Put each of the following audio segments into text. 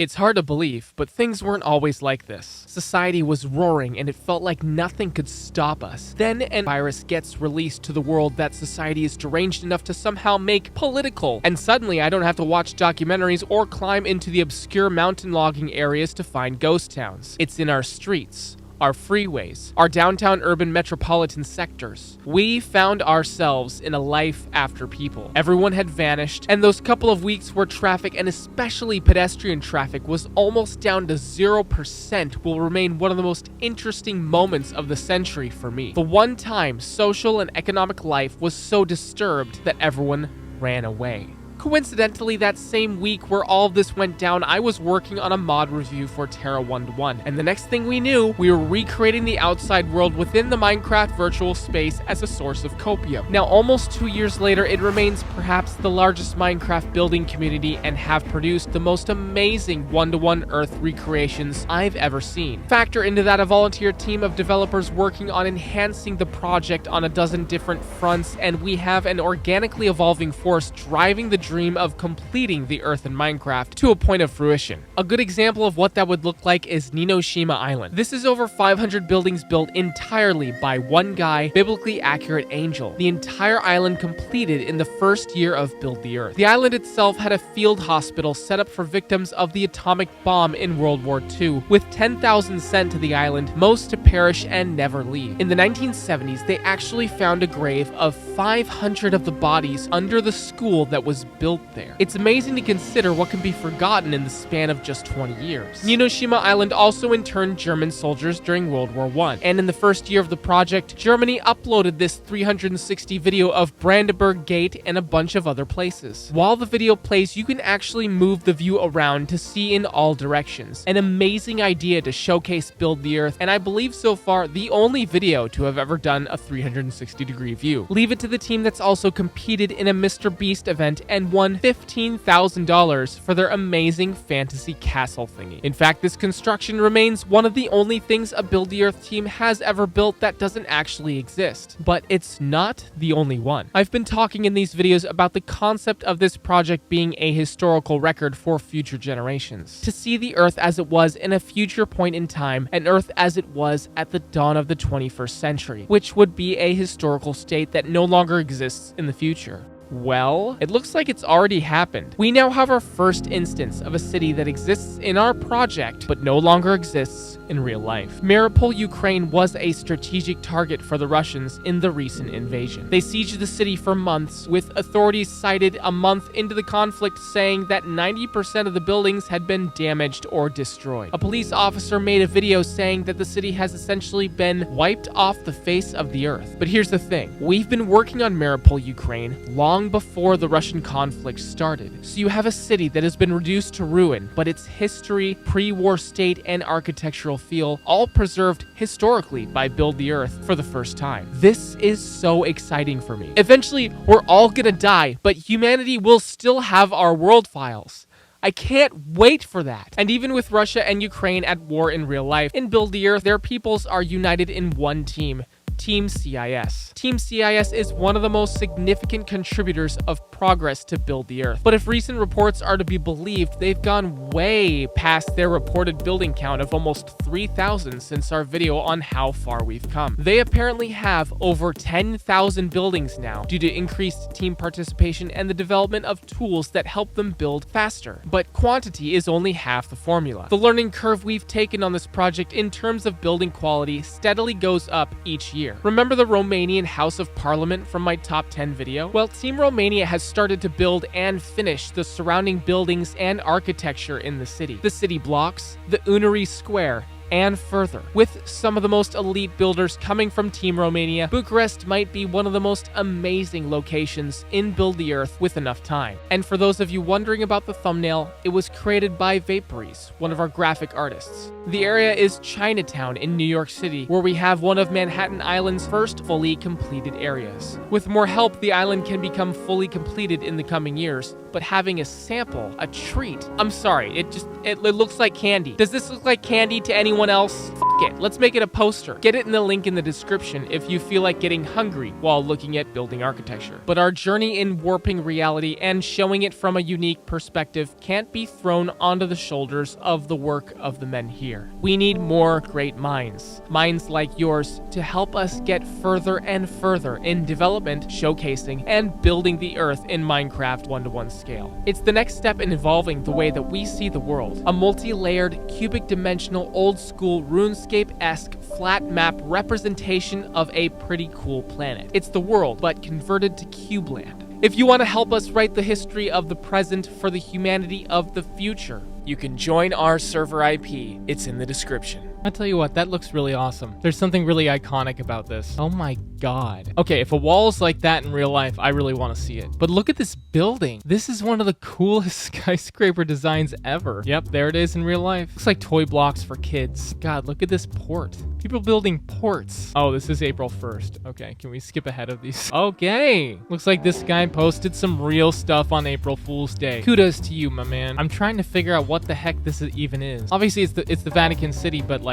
It's hard to believe, but things weren't always like this. Society was roaring and it felt like nothing could stop us. Then a virus gets released to the world that society is deranged enough to somehow make political. And suddenly I don't have to watch documentaries or climb into the obscure mountain logging areas to find ghost towns. It's in our streets, our freeways, our downtown urban metropolitan sectors. We found ourselves in a life after people. Everyone had vanished, and those couple of weeks where traffic, and especially pedestrian traffic, was almost down to 0% will remain one of the most interesting moments of the century for me. The one time social and economic life was so disturbed that everyone ran away. Coincidentally, that same week where all of this went down, I was working on a mod review for Terra 1-1, and the next thing we knew, we were recreating the outside world within the Minecraft virtual space as a source of copium. Now, almost 2 years later, it remains perhaps the largest Minecraft building community and have produced the most amazing 1-to-1 Earth recreations I've ever seen. Factor into that a volunteer team of developers working on enhancing the project on a dozen different fronts, and we have an organically evolving force driving the dream of completing the Earth in Minecraft to a point of fruition. A good example of what that would look like is Ninoshima Island. This is over 500 buildings built entirely by one guy, biblically accurate angel. The entire island completed in the first year of Build the Earth. The island itself had a field hospital set up for victims of the atomic bomb in World War II, with 10,000 sent to the island, most to perish and never leave. In the 1970s, they actually found a grave of 500 of the bodies under the school that was built there. It's amazing to consider what can be forgotten in the span of just 20 years. Ninoshima Island also interned German soldiers during World War I, and in the first year of the project, Germany uploaded this 360 video of Brandenburg Gate and a bunch of other places. While the video plays, you can actually move the view around to see in all directions. An amazing idea to showcase Build the Earth, and I believe so far the only video to have ever done a 360-degree view. Leave it to the team that's also competed in a Mr. Beast event and won $15,000 for their amazing fantasy castle thingy. In fact, this construction remains one of the only things a Build the Earth team has ever built that doesn't actually exist. But it's not the only one. I've been talking in these videos about the concept of this project being a historical record for future generations. To see the Earth as it was in a future point in time, an Earth as it was at the dawn of the 21st century, which would be a historical state that no longer exists in the future. Well, it looks like it's already happened. We now have our first instance of a city that exists in our project, but no longer exists in real life. Mariupol, Ukraine was a strategic target for the Russians in the recent invasion. They sieged the city for months, with authorities cited a month into the conflict saying that 90% of the buildings had been damaged or destroyed. A police officer made a video saying that the city has essentially been wiped off the face of the earth. But here's the thing. We've been working on Mariupol, Ukraine, long before the Russian conflict started. So you have a city that has been reduced to ruin, but its history, pre-war state, and architectural feel all preserved historically by Build the Earth for the first time. This is so exciting for me. Eventually, we're all gonna die, but humanity will still have our world files. I can't wait for that. And even with Russia and Ukraine at war in real life, in Build the Earth, their peoples are united in one team. Team CIS. Team CIS is one of the most significant contributors of progress to Build the Earth. But if recent reports are to be believed, they've gone way past their reported building count of almost 3,000 since our video on how far we've come. They apparently have over 10,000 buildings now due to increased team participation and the development of tools that help them build faster. But quantity is only half the formula. The learning curve we've taken on this project in terms of building quality steadily goes up each year. Remember the Romanian House of Parliament from my top 10 video? Well, Team Romania has started to build and finish the surrounding buildings and architecture in the city. The city blocks, the Unary Square, and further. With some of the most elite builders coming from Team Romania, Bucharest might be one of the most amazing locations in Build the Earth with enough time. And for those of you wondering about the thumbnail, it was created by Vaporize, one of our graphic artists. The area is Chinatown in New York City, where we have one of Manhattan Island's first fully completed areas. With more help, the island can become fully completed in the coming years, but having a sample, a treat. I'm sorry, it looks like candy. Does this look like candy to anyone else? it. Let's make it a poster. Get it in the link in the description if you feel like getting hungry while looking at building architecture. But our journey in warping reality and showing it from a unique perspective can't be thrown onto the shoulders of the work of the men here. We need more great minds like yours, to help us get further and further in development, showcasing, and building the Earth in Minecraft 1-to-1 scale. It's the next step in evolving the way that we see the world. A multi-layered, cubic dimensional, old-school, RuneScape-esque flat map representation of a pretty cool planet. It's the world, but converted to Cubeland. If you want to help us write the history of the present for the humanity of the future, you can join our server IP. It's in the description. I'll tell you what, that looks really awesome. There's something really iconic about this. Oh my god. Okay, if a wall's like that in real life, I really want to see it. But look at this building. This is one of the coolest skyscraper designs ever. Yep, there it is in real life. Looks like toy blocks for kids. God, look at this port. People building ports. Oh, this is April 1st. Okay, can we skip ahead of these? Okay. Looks like this guy posted some real stuff on April Fool's Day. Kudos to you, my man. I'm trying to figure out what the heck this even is. Obviously, it's the Vatican City, but like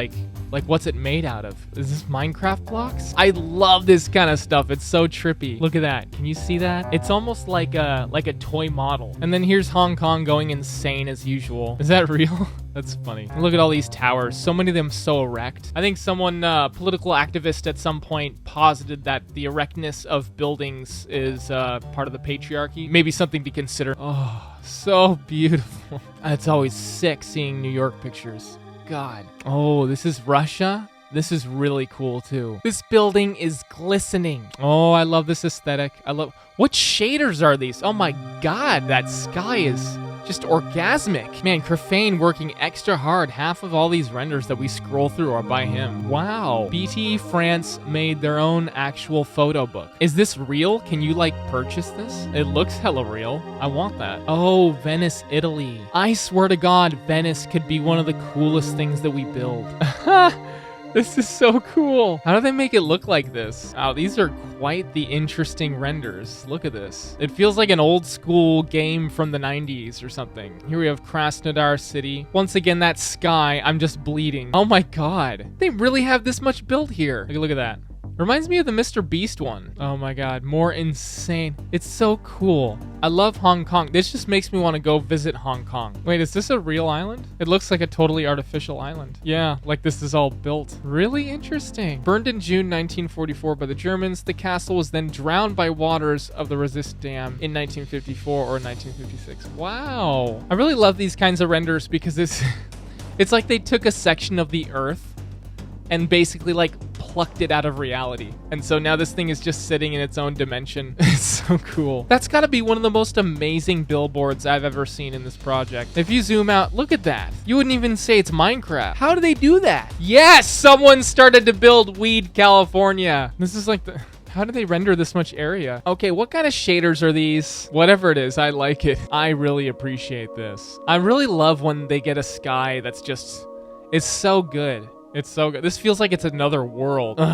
what's it made out of? Is this Minecraft blocks? I love this kind of stuff. It's so trippy. Look at that. Can you see that? It's almost like a toy model. And then here's Hong Kong going insane as usual. Is that real? That's funny. Look at all these towers. So many of them so erect. I think someone, political activist at some point posited that the erectness of buildings is part of the patriarchy. Maybe something to consider. Oh, so beautiful. It's always sick seeing New York pictures. God. Oh, this is Russia? This is really cool too. This building is glistening. Oh, I love this aesthetic. What shaders are these? Oh my god, that sky is just orgasmic. Man, Crafane working extra hard. Half of all these renders that we scroll through are by him. Wow. BT France made their own actual photo book. Is this real? Can you purchase this? It looks hella real. I want that. Oh, Venice, Italy. I swear to God, Venice could be one of the coolest things that we build. This is so cool. How do they make it look like this? Wow, these are quite the interesting renders. Look at this. It feels like an old school game from the 90s or something. Here we have Krasnodar City. Once again, that sky, I'm just bleeding. Oh my god. They really have this much built here. Look at that. Reminds me of the Mr. Beast one. Oh my god, more insane. It's so cool. I love Hong Kong. This just makes me want to go visit Hong Kong. Wait, is this a real island? It looks like a totally artificial island. Yeah, like this is all built. Really interesting. Burned in June 1944 by the Germans, the castle was then drowned by waters of the Resist Dam in 1954 or 1956. Wow. I really love these kinds of renders because it's like they took a section of the earth and basically plucked it out of reality. And so now this thing is just sitting in its own dimension. It's so cool. That's gotta be one of the most amazing billboards I've ever seen in this project. If you zoom out, look at that. You wouldn't even say it's Minecraft. How do they do that? Yes, someone started to build Weed, California. This is how do they render this much area? Okay, what kind of shaders are these? Whatever it is, I like it. I really appreciate this. I really love when they get a sky that's just, it's so good. It's so good. This feels like it's another world. And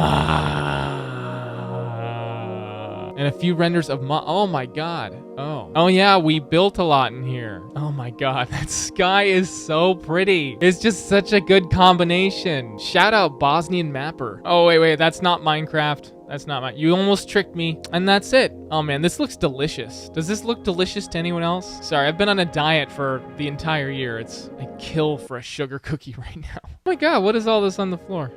a few renders of oh my god. Oh yeah, we built a lot in here. Oh my god, that sky is so pretty. It's just such a good combination. Shout out Bosnian Mapper. Oh wait, that's not Minecraft. That's not you almost tricked me. And that's it. Oh man, this looks delicious. Does this look delicious to anyone else? Sorry, I've been on a diet for the entire year. I kill for a sugar cookie right now. Oh my god, what is all this on the floor?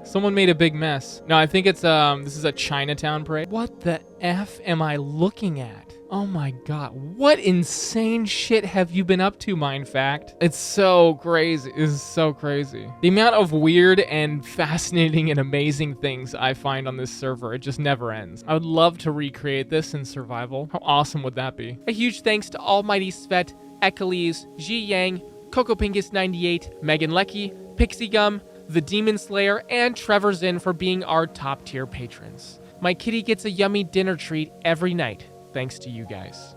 Someone made a big mess. No, I think it's this is a Chinatown parade. What the F am I looking at? Oh my god, what insane shit have you been up to, MindFact? It's so crazy. This is so crazy. The amount of weird and fascinating and amazing things I find on this server, it just never ends. I would love to recreate this in survival. How awesome would that be? A huge thanks to Almighty Svet, Ekalise, Ji Yang, CocoPingus98, Megan Leckie, Pixie Gum, The Demon Slayer, and Trevor Zinn for being our top tier patrons. My kitty gets a yummy dinner treat every night, thanks to you guys.